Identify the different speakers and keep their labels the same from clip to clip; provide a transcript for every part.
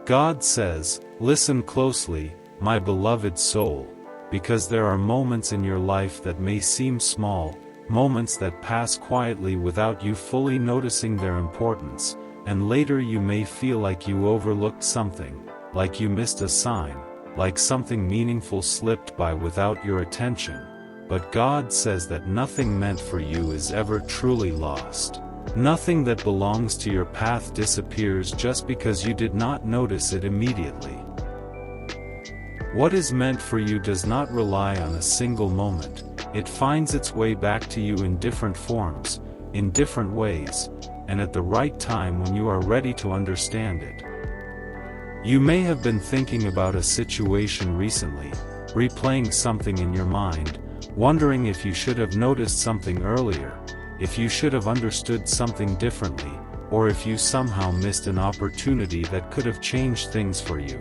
Speaker 1: God says, listen closely, my beloved soul, because there are moments in your life that may seem small, moments that pass quietly without you fully noticing their importance, and later you may feel like you overlooked something, like you missed a sign, like something meaningful slipped by without your attention. But God says that nothing meant for you is ever truly lost. Nothing that belongs to your path disappears just because you did not notice it immediately. What is meant for you does not rely on a single moment. It finds its way back to you in different forms, in different ways, and at the right time when you are ready to understand it. You may have been thinking about a situation recently, replaying something in your mind, wondering if you should have noticed something earlier, if you should have understood something differently, or if you somehow missed an opportunity that could have changed things for you.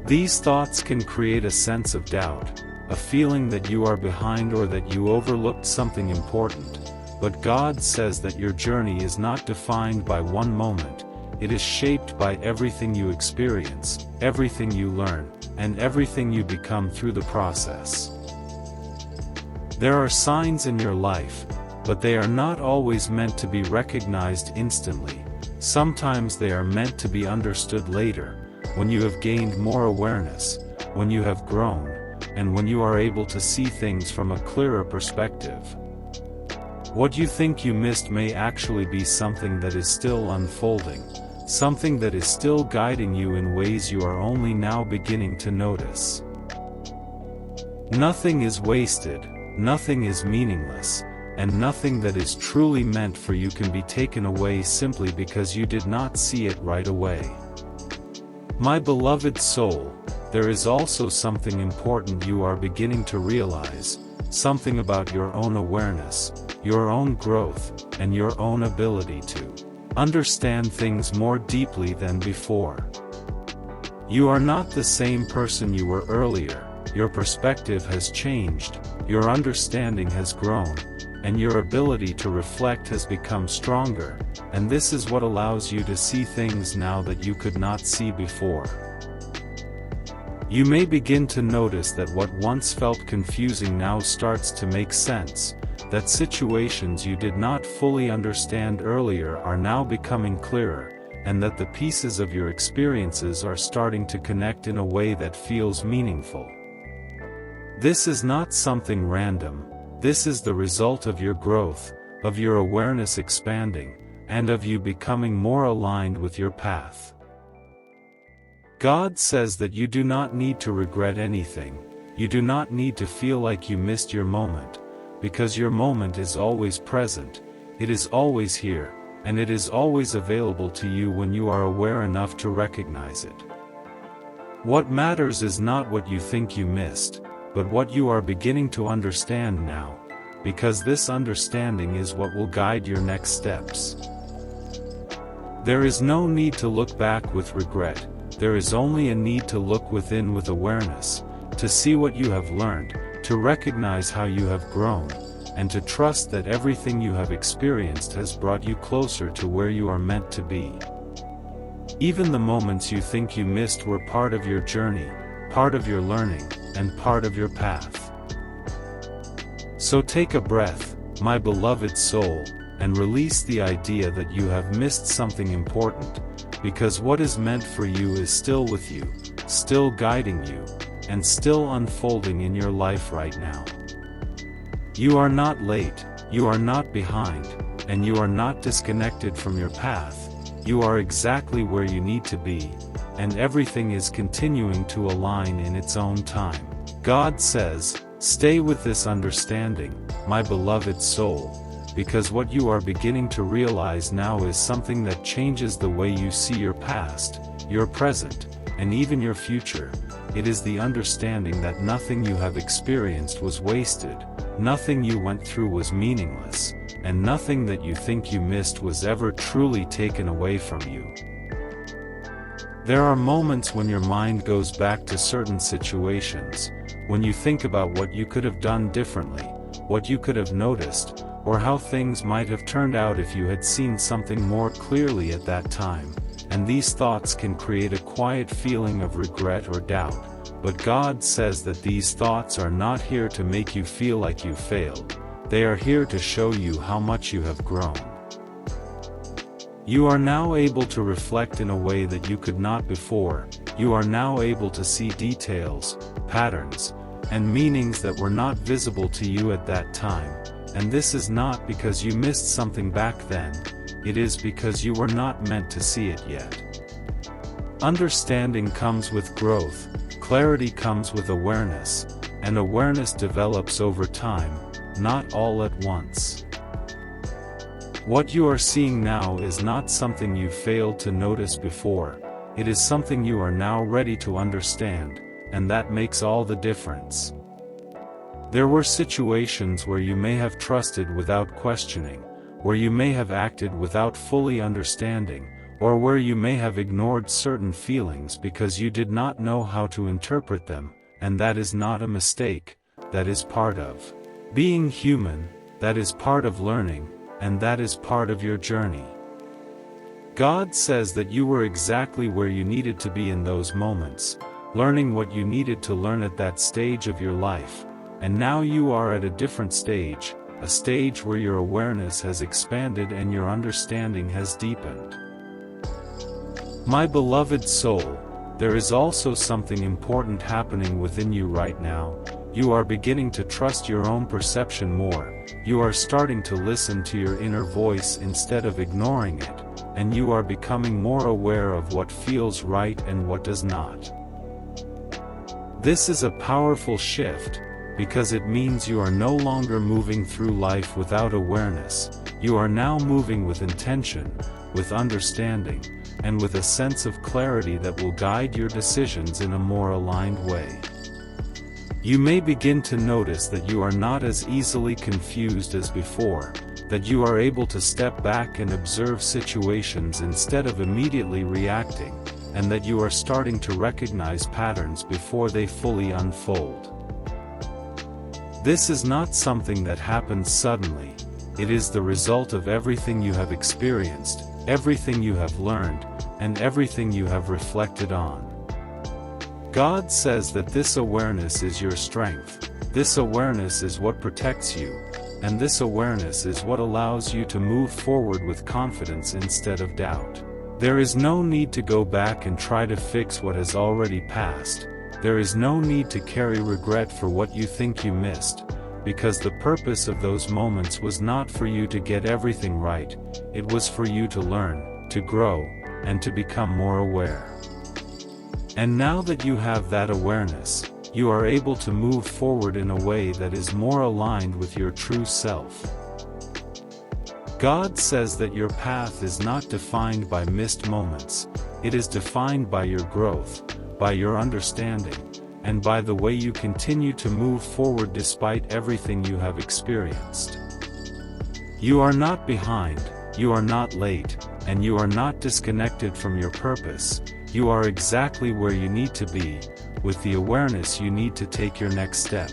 Speaker 1: These thoughts can create a sense of doubt, a feeling that you are behind or that you overlooked something important, but God says that your journey is not defined by one moment. It is shaped by everything you experience, everything you learn, and everything you become through the process. There are signs in your life, but they are not always meant to be recognized instantly. Sometimes they are meant to be understood later, when you have gained more awareness, when you have grown, and when you are able to see things from a clearer perspective. What you think you missed may actually be something that is still unfolding, something that is still guiding you in ways you are only now beginning to notice. Nothing is wasted, nothing is meaningless, and nothing that is truly meant for you can be taken away simply because you did not see it right away. My beloved soul, there is also something important you are beginning to realize, something about your own awareness, your own growth, and your own ability to understand things more deeply than before. You are not the same person you were earlier. Your perspective has changed, your understanding has grown, and your ability to reflect has become stronger, and this is what allows you to see things now that you could not see before. You may begin to notice that what once felt confusing now starts to make sense, that situations you did not fully understand earlier are now becoming clearer, and that the pieces of your experiences are starting to connect in a way that feels meaningful. This is not something random, this is the result of your growth, of your awareness expanding, and of you becoming more aligned with your path. God says that you do not need to regret anything, you do not need to feel like you missed your moment, because your moment is always present, it is always here, and it is always available to you when you are aware enough to recognize it. What matters is not what you think you missed, but what you are beginning to understand now, because this understanding is what will guide your next steps. There is no need to look back with regret, there is only a need to look within with awareness, to see what you have learned, to recognize how you have grown, and to trust that everything you have experienced has brought you closer to where you are meant to be. Even the moments you think you missed were part of your journey, part of your learning, and part of your path. So take a breath, my beloved soul, and release the idea that you have missed something important, because what is meant for you is still with you, still guiding you, and still unfolding in your life right now. You are not late, you are not behind, and you are not disconnected from your path. You are exactly where you need to be, and everything is continuing to align in its own time. God says, stay with this understanding, my beloved soul, because what you are beginning to realize now is something that changes the way you see your past, your present, and even your future. It is the understanding that nothing you have experienced was wasted, nothing you went through was meaningless, and nothing that you think you missed was ever truly taken away from you. There are moments when your mind goes back to certain situations, when you think about what you could have done differently, what you could have noticed, or how things might have turned out if you had seen something more clearly at that time, and these thoughts can create a quiet feeling of regret or doubt, but God says that these thoughts are not here to make you feel like you failed, they are here to show you how much you have grown. You are now able to reflect in a way that you could not before. You are now able to see details, patterns, and meanings that were not visible to you at that time, and this is not because you missed something back then, it is because you were not meant to see it yet. Understanding comes with growth, clarity comes with awareness, and awareness develops over time, not all at once. What you are seeing now is not something you failed to notice before, it is something you are now ready to understand, and that makes all the difference. There were situations where you may have trusted without questioning, where you may have acted without fully understanding, or where you may have ignored certain feelings because you did not know how to interpret them, and that is not a mistake, that is part of being human, that is part of learning, and that is part of your journey. God says that you were exactly where you needed to be in those moments, learning what you needed to learn at that stage of your life, and now you are at a different stage, a stage where your awareness has expanded and your understanding has deepened. My beloved soul, there is also something important happening within you right now. You are beginning to trust your own perception more, you are starting to listen to your inner voice instead of ignoring it, and you are becoming more aware of what feels right and what does not. This is a powerful shift, because it means you are no longer moving through life without awareness, you are now moving with intention, with understanding, and with a sense of clarity that will guide your decisions in a more aligned way. You may begin to notice that you are not as easily confused as before, that you are able to step back and observe situations instead of immediately reacting, and that you are starting to recognize patterns before they fully unfold. This is not something that happens suddenly, it is the result of everything you have experienced, everything you have learned, and everything you have reflected on. God says that this awareness is your strength, this awareness is what protects you, and this awareness is what allows you to move forward with confidence instead of doubt. There is no need to go back and try to fix what has already passed, there is no need to carry regret for what you think you missed, because the purpose of those moments was not for you to get everything right, it was for you to learn, to grow, and to become more aware. And now that you have that awareness, you are able to move forward in a way that is more aligned with your true self. God says that your path is not defined by missed moments, it is defined by your growth, by your understanding, and by the way you continue to move forward despite everything you have experienced. You are not behind, you are not late, and you are not disconnected from your purpose. You are exactly where you need to be, with the awareness you need to take your next step.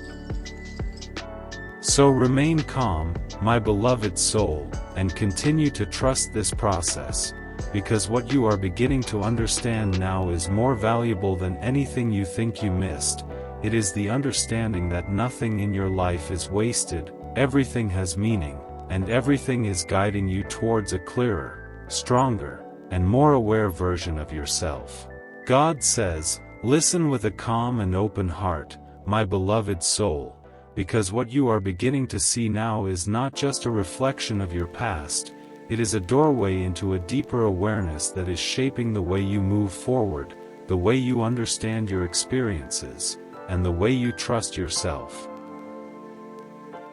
Speaker 1: So remain calm, my beloved soul, and continue to trust this process, because what you are beginning to understand now is more valuable than anything you think you missed. It is the understanding that nothing in your life is wasted, everything has meaning, and everything is guiding you towards a clearer, stronger, and more aware version of yourself. God says, listen with a calm and open heart, my beloved soul, because what you are beginning to see now is not just a reflection of your past, it is a doorway into a deeper awareness that is shaping the way you move forward, the way you understand your experiences, and the way you trust yourself.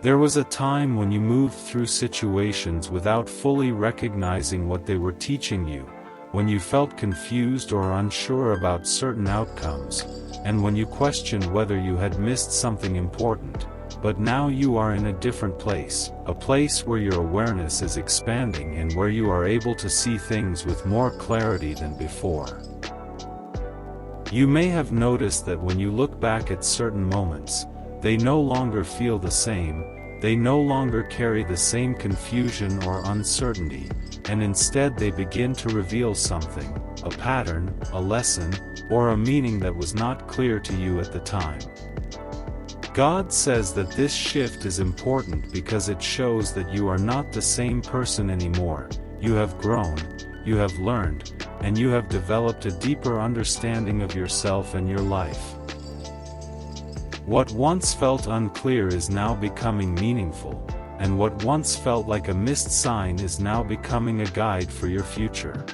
Speaker 1: There was a time when you moved through situations without fully recognizing what they were teaching you, when you felt confused or unsure about certain outcomes, and when you questioned whether you had missed something important. But now you are in a different place, a place where your awareness is expanding and where you are able to see things with more clarity than before. You may have noticed that when you look back at certain moments, they no longer feel the same, they no longer carry the same confusion or uncertainty, and instead they begin to reveal something, a pattern, a lesson, or a meaning that was not clear to you at the time. God says that this shift is important because it shows that you are not the same person anymore. You have grown, you have learned, and you have developed a deeper understanding of yourself and your life. What once felt unclear is now becoming meaningful, and what once felt like a missed sign is now becoming a guide for your future.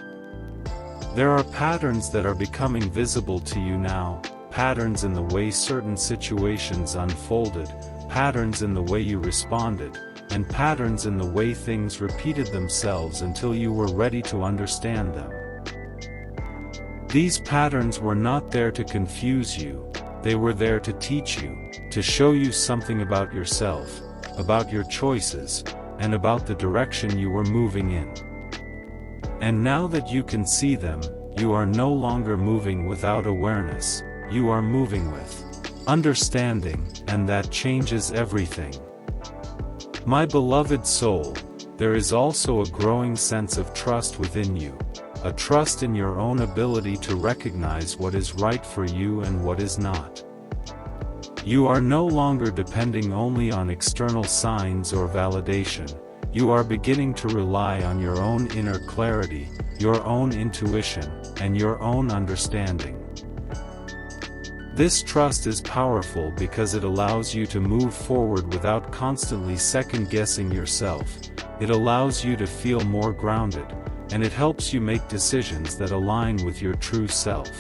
Speaker 1: There are patterns that are becoming visible to you now, patterns in the way certain situations unfolded, patterns in the way you responded, and patterns in the way things repeated themselves until you were ready to understand them. These patterns were not there to confuse you, they were there to teach you, to show you something about yourself, about your choices, and about the direction you were moving in. And now that you can see them, you are no longer moving without awareness, you are moving with understanding, and that changes everything. My beloved soul, there is also a growing sense of trust within you, a trust in your own ability to recognize what is right for you and what is not. You are no longer depending only on external signs or validation, you are beginning to rely on your own inner clarity, your own intuition, and your own understanding. This trust is powerful because it allows you to move forward without constantly second-guessing yourself, it allows you to feel more grounded, and it helps you make decisions that align with your true self.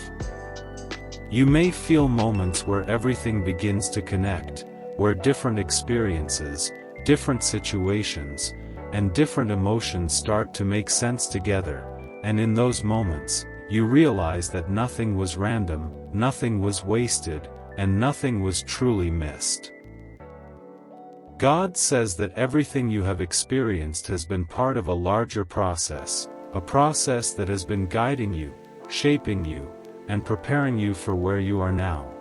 Speaker 1: You may feel moments where everything begins to connect, where different experiences, different situations, and different emotions start to make sense together, and in those moments, you realize that nothing was random, nothing was wasted, and nothing was truly missed. God says that everything you have experienced has been part of a larger process, a process that has been guiding you, shaping you, and preparing you for where you are now.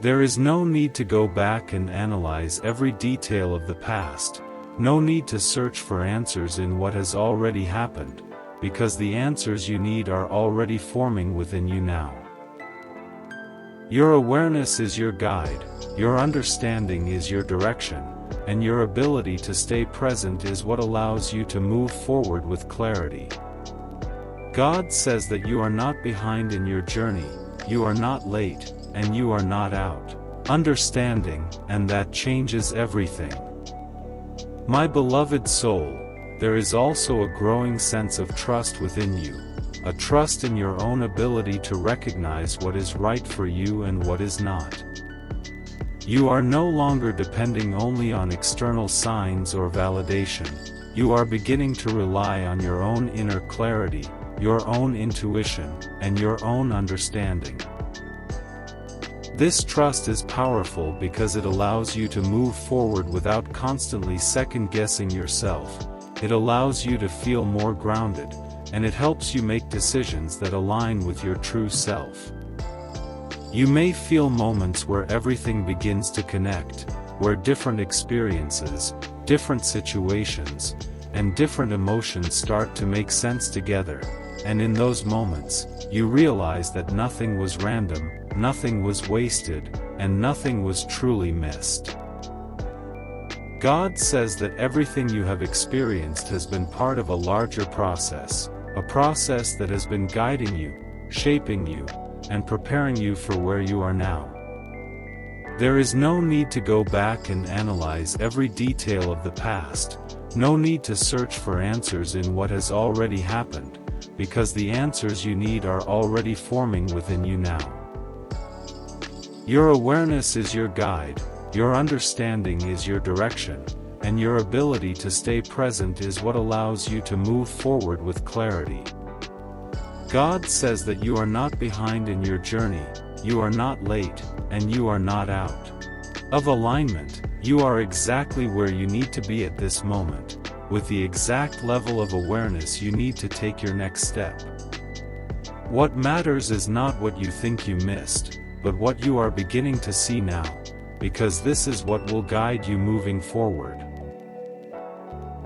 Speaker 1: There is no need to go back and analyze every detail of the past, no need to search for answers in what has already happened, because the answers you need are already forming within you now. Your awareness is your guide, your understanding is your direction, and your ability to stay present is what allows you to move forward with clarity. God says that you are not behind in your journey, you are not late, and you are not out. Understanding, and that changes everything. My beloved soul, there is also a growing sense of trust within you, a trust in your own ability to recognize what is right for you and what is not. You are no longer depending only on external signs or validation, you are beginning to rely on your own inner clarity, your own intuition, and your own understanding. This trust is powerful because it allows you to move forward without constantly second-guessing yourself, it allows you to feel more grounded, and it helps you make decisions that align with your true self. You may feel moments where everything begins to connect, where different experiences, different situations, and different emotions start to make sense together, and in those moments, you realize that nothing was random, nothing was wasted, and nothing was truly missed. God says that everything you have experienced has been part of a larger process, a process that has been guiding you, shaping you, and preparing you for where you are now. There is no need to go back and analyze every detail of the past, no need to search for answers in what has already happened, because the answers you need are already forming within you now. Your awareness is your guide, your understanding is your direction, and your ability to stay present is what allows you to move forward with clarity. God says that you are not behind in your journey, you are not late, and you are not out of alignment, you are exactly where you need to be at this moment, with the exact level of awareness you need to take your next step. What matters is not what you think you missed, but what you are beginning to see now, because this is what will guide you moving forward.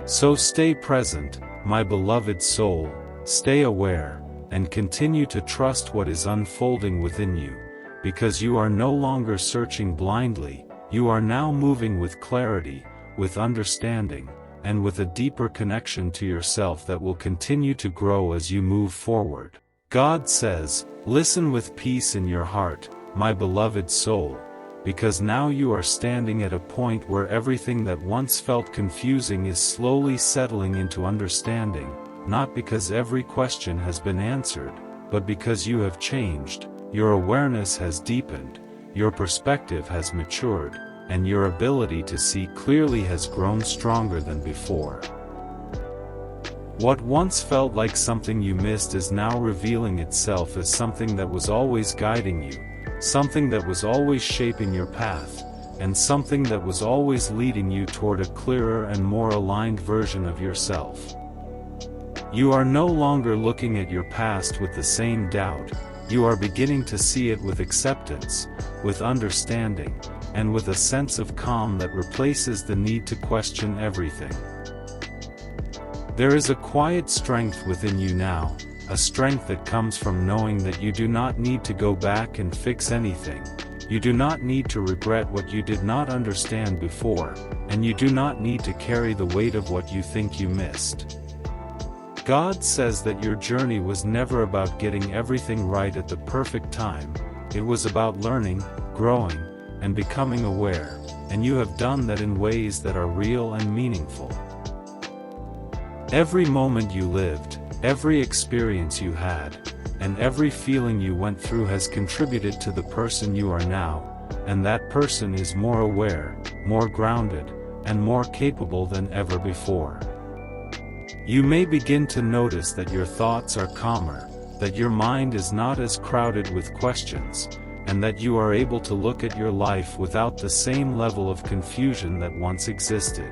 Speaker 1: So stay present, my beloved soul, stay aware, and continue to trust what is unfolding within you, because you are no longer searching blindly, you are now moving with clarity, with understanding, and with a deeper connection to yourself that will continue to grow as you move forward. God says, "Listen with peace in your heart, my beloved soul, because now you are standing at a point where everything that once felt confusing is slowly settling into understanding, not because every question has been answered, but because you have changed, your awareness has deepened, your perspective has matured, and your ability to see clearly has grown stronger than before. What once felt like something you missed is now revealing itself as something that was always guiding you, something that was always shaping your path, and something that was always leading you toward a clearer and more aligned version of yourself. You are no longer looking at your past with the same doubt, you are beginning to see it with acceptance, with understanding, and with a sense of calm that replaces the need to question everything. There is a quiet strength within you now, a strength that comes from knowing that you do not need to go back and fix anything, you do not need to regret what you did not understand before, and you do not need to carry the weight of what you think you missed. God says that your journey was never about getting everything right at the perfect time, it was about learning, growing, and becoming aware, and you have done that in ways that are real and meaningful. Every moment you lived, every experience you had, and every feeling you went through has contributed to the person you are now, and that person is more aware, more grounded, and more capable than ever before. You may begin to notice that your thoughts are calmer, that your mind is not as crowded with questions, and that you are able to look at your life without the same level of confusion that once existed.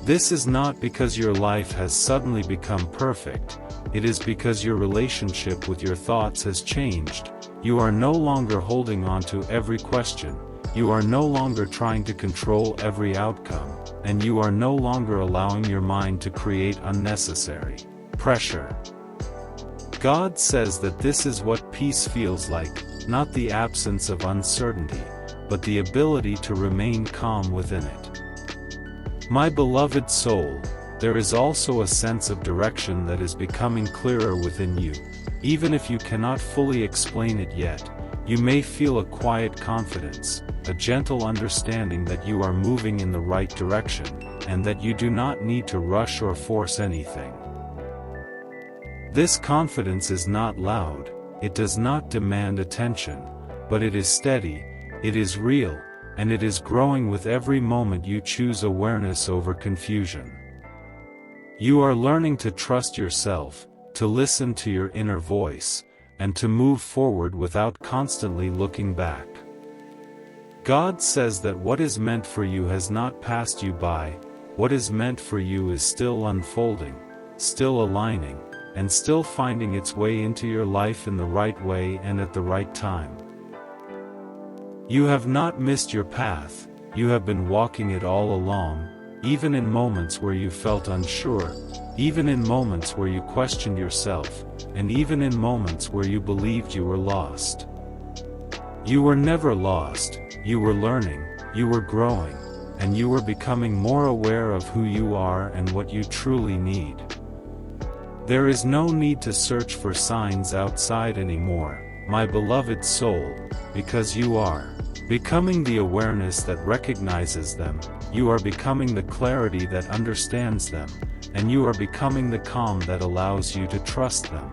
Speaker 1: This is not because your life has suddenly become perfect, it is because your relationship with your thoughts has changed. You are no longer holding on to every question, you are no longer trying to control every outcome, and you are no longer allowing your mind to create unnecessary pressure. God says that this is what peace feels like, not the absence of uncertainty, but the ability to remain calm within it. My beloved soul, there is also a sense of direction that is becoming clearer within you. Even if you cannot fully explain it yet, you may feel a quiet confidence, a gentle understanding that you are moving in the right direction, and that you do not need to rush or force anything. This confidence is not loud, it does not demand attention, but it is steady, it is real, and it is growing with every moment you choose awareness over confusion. You are learning to trust yourself, to listen to your inner voice, and to move forward without constantly looking back. God says that what is meant for you has not passed you by, what is meant for you is still unfolding, still aligning, and still finding its way into your life in the right way and at the right time. You have not missed your path, you have been walking it all along, even in moments where you felt unsure, even in moments where you questioned yourself, and even in moments where you believed you were lost. You were never lost, you were learning, you were growing, and you were becoming more aware of who you are and what you truly need. There is no need to search for signs outside anymore, my beloved soul, because you are becoming the awareness that recognizes them, you are becoming the clarity that understands them, and you are becoming the calm that allows you to trust them.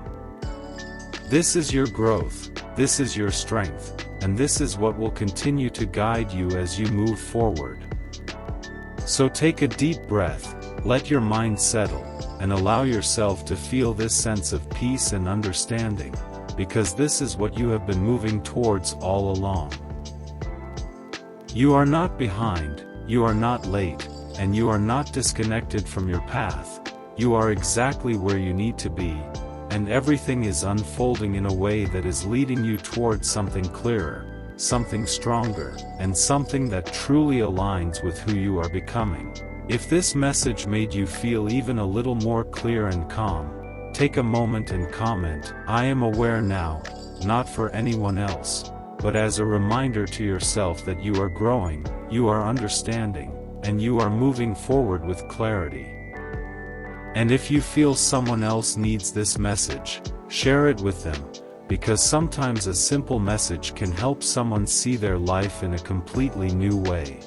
Speaker 1: This is your growth, this is your strength, and this is what will continue to guide you as you move forward. So take a deep breath, let your mind settle, and allow yourself to feel this sense of peace and understanding, because this is what you have been moving towards all along. You are not behind, you are not late, and you are not disconnected from your path, you are exactly where you need to be, and everything is unfolding in a way that is leading you towards something clearer, something stronger, and something that truly aligns with who you are becoming. If this message made you feel even a little more clear and calm, take a moment and comment, "I am aware now," not for anyone else, but as a reminder to yourself that you are growing, you are understanding, and you are moving forward with clarity. And if you feel someone else needs this message, share it with them, because sometimes a simple message can help someone see their life in a completely new way.